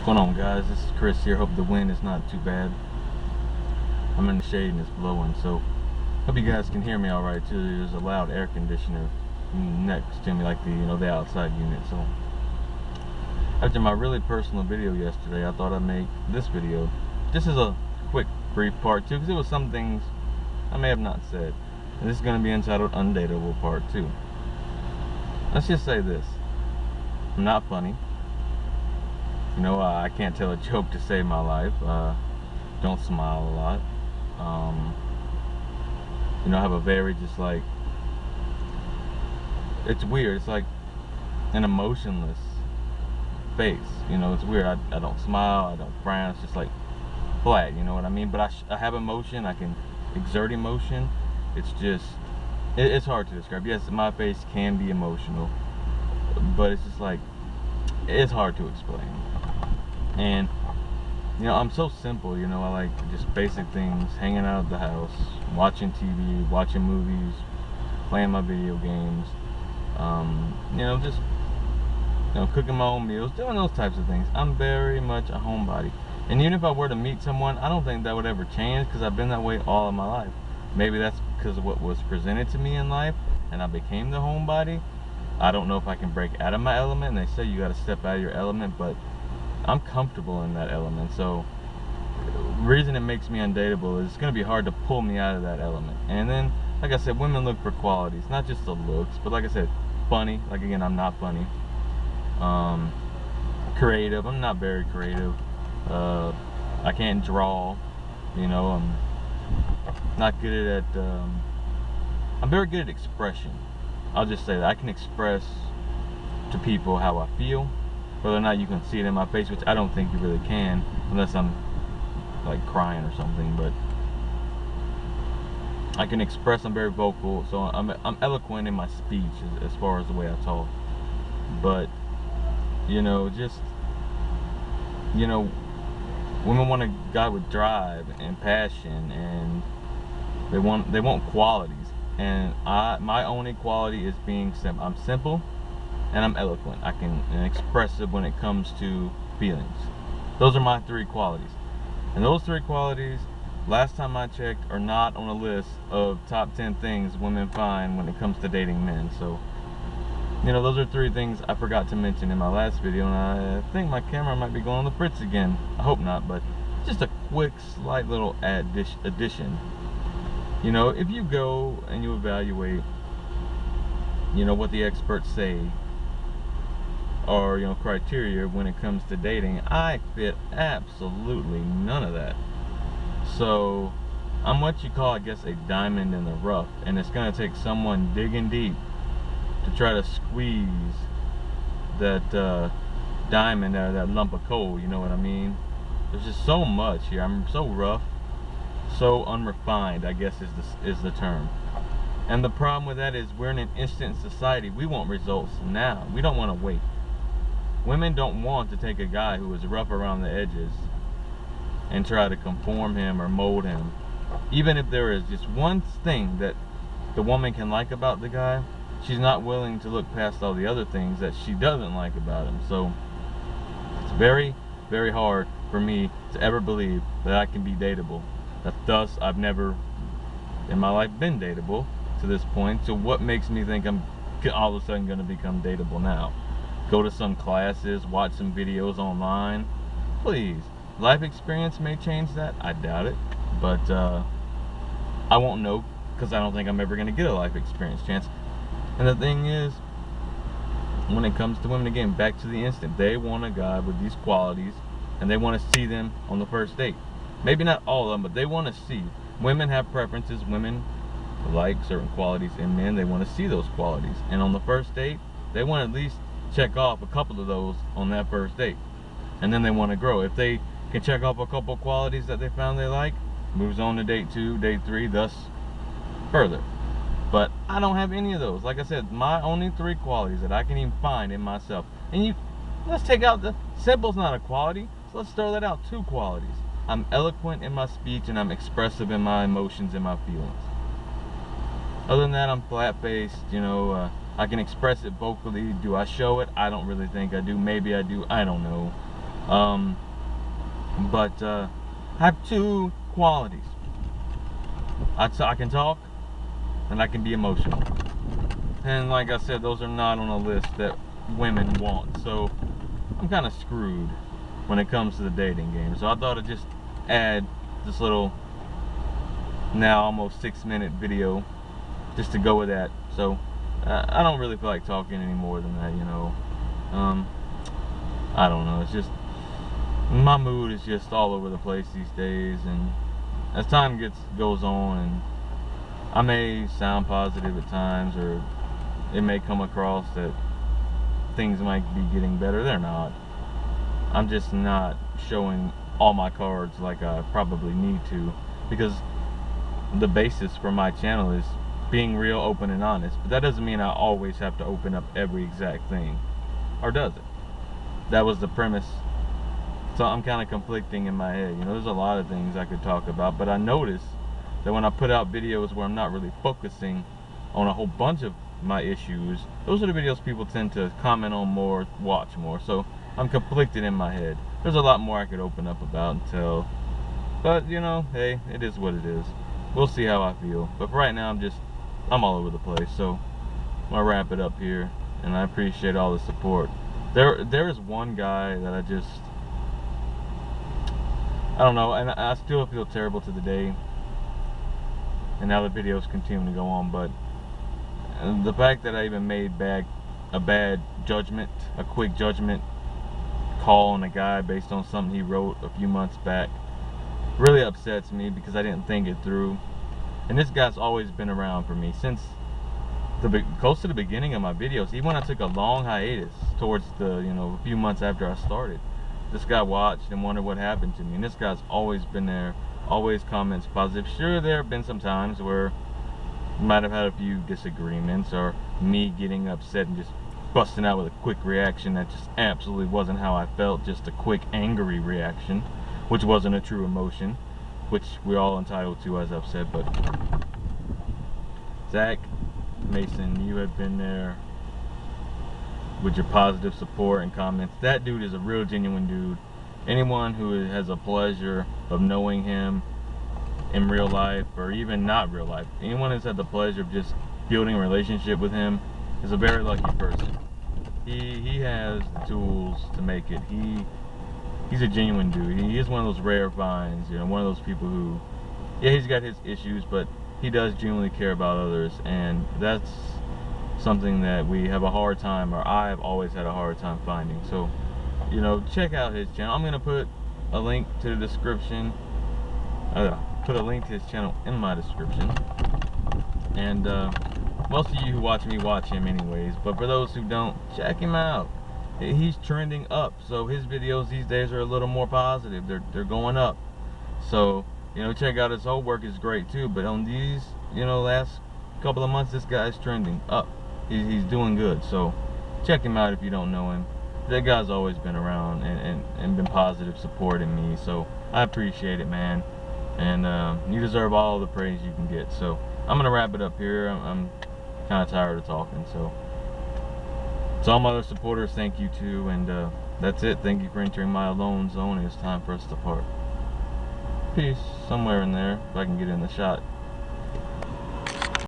What's going on, guys? This is Chris here. Hope the wind is not too bad. I'm in the shade and it's blowing, so hope you guys can hear me all right too. There's a loud air conditioner next to me, like the outside unit. So after my really personal video yesterday, I thought I'd make this video. This is a quick, brief part 2 because there was some things I may have not said, and this is going to be entitled Undateable Part 2. Let's just say this: I'm not funny. I can't tell a joke to save my life. Don't smile a lot. I have a very it's weird. It's like an emotionless face. It's weird. I don't smile. I don't frown. It's just like flat. You know what I mean? But I have emotion. I can exert emotion. It's just, it's hard to describe. Yes, my face can be emotional, but it's just like, it's hard to explain. And I'm so simple. I like just basic things: hanging out at the house, watching TV, watching movies, playing my video games, just cooking my own meals, doing those types of things. I'm very much a homebody, and even if I were to meet someone, I don't think that would ever change because I've been that way all of my life. Maybe that's because of what was presented to me in life, and I became the homebody. I don't know if I can break out of my element, and they say you got to step out of your element, but I'm comfortable in that element. So the reason it makes me undateable is it's going to be hard to pull me out of that element. And then, like I said, women look for qualities, not just the looks, but like I said, funny. Like, again, I'm not funny. Creative. I'm not very creative. I can't draw. I'm not good at I'm very good at expression. I'll just say that I can express to people how I feel. Whether or not you can see it in my face, which I don't think you really can, unless I'm like crying or something. But I can express. I'm very vocal, so I'm eloquent in my speech as far as the way I talk. But women want a guy with drive and passion, and they want qualities. And my only quality is being simple. I'm simple. And I'm eloquent. I can expressive when it comes to feelings. Those are my 3 qualities. And those 3 qualities, last time I checked, are not on a list of top 10 things women find when it comes to dating men. So, those are 3 things I forgot to mention in my last video, and I think my camera might be going on the fritz again. I hope not, but just a quick, slight little addition. If you go and you evaluate, what the experts say, or criteria when it comes to dating, I fit absolutely none of that. So I'm what you call, I guess, a diamond in the rough, and it's gonna take someone digging deep to try to squeeze that diamond out of that lump of coal. You know what I mean? There's just so much here. I'm so rough, so unrefined, I guess is the term. And the problem with that is we're in an instant society. We want results now. We don't want to wait. Women don't want to take a guy who is rough around the edges and try to conform him or mold him. Even if there is just one thing that the woman can like about the guy, she's not willing to look past all the other things that she doesn't like about him. So it's very, very hard for me to ever believe that I can be dateable. Thus, I've never in my life been dateable to this point. So what makes me think I'm all of a sudden going to become dateable now? Go to some classes, watch some videos online. Please. Life experience may change that. I doubt it. But I won't know because I don't think I'm ever going to get a life experience chance. And the thing is, when it comes to women, again, back to the instant, they want a guy with these qualities, and they want to see them on the first date. Maybe not all of them, but they want to see. Women have preferences. Women like certain qualities in men. They want to see those qualities. And on the first date, they want to at least check off a couple of those on that first date, and then they want to grow. If they can check off a couple of qualities that they found they like, moves on to date 2, date 3, thus further. But I don't have any of those. Like I said, my only 3 qualities that I can even find in myself. And let's take out the simple's not a quality, so let's throw that out. 2 qualities: I'm eloquent in my speech, and I'm expressive in my emotions and my feelings. Other than that, I'm flat-faced. I can express it vocally. Do I show it? I don't really think I do. Maybe I do. I don't know. But I have two qualities. I can talk, and I can be emotional. And like I said, those are not on a list that women want. So I'm kind of screwed when it comes to the dating game. So I thought I'd just add this little, now almost 6-minute video just to go with that. So I don't really feel like talking any more than that, you know. I don't know. It's just, my mood is just all over the place these days, and as time goes on, and I may sound positive at times, or it may come across that things might be getting better. They're not. I'm just not showing all my cards like I probably need to, because the basis for my channel is being real, open, and honest. But that doesn't mean I always have to open up every exact thing, or does it? That was the premise. So I'm kind of conflicting in my head. You know, there's a lot of things I could talk about, but I notice that when I put out videos where I'm not really focusing on a whole bunch of my issues, those are the videos people tend to comment on more, watch more. So I'm conflicted in my head. There's a lot more I could open up about and tell, but you know, hey, it is what it is. We'll see how I feel. But for right now, I'm all over the place. So I'm gonna wrap it up here, and I appreciate all the support. There is one guy that I don't know, and I still feel terrible to the day, and now the videos continue to go on, but the fact that I even made a bad judgment, a quick judgment call on a guy based on something he wrote a few months back really upsets me, because I didn't think it through. And this guy's always been around for me since close to the beginning of my videos. Even when I took a long hiatus towards the, you know, a few months after I started, this guy watched and wondered what happened to me. And this guy's always been there, always comments positive. Sure, there have been some times where we might have had a few disagreements, or me getting upset and just busting out with a quick reaction that just absolutely wasn't how I felt, just a quick angry reaction, which wasn't a true emotion, which we're all entitled to, as I've said. But Zach Mason, you have been there with your positive support and comments. That dude is a real genuine dude. Anyone who has a pleasure of knowing him in real life, or even not real life, anyone who's had the pleasure of just building a relationship with him is a very lucky person. He has the tools to make it. He's a genuine dude. He is one of those rare finds, you know, one of those people who, yeah, he's got his issues, but he does genuinely care about others, and that's something that we have a hard time, or I have always had a hard time finding. So, you know, check out his channel. I'm gonna put a link to the description. Put a link to his channel in my description. And most of you who watch me watch him anyways, but for those who don't, check him out. He's trending up, so his videos these days are a little more positive. They're going up. So, you know, check out his whole work is great too. But on these, you know, last couple of months, this guy's trending up. He's doing good. So check him out if you don't know him. That guy's always been around and been positive supporting me. So I appreciate it, man. And you deserve all the praise you can get. So I'm gonna wrap it up here. I'm kind of tired of talking. So to all my other supporters, thank you too. And that's it. Thank you for entering my alone zone. It's time for us to part. Peace. Somewhere in there, if I can get in the shot.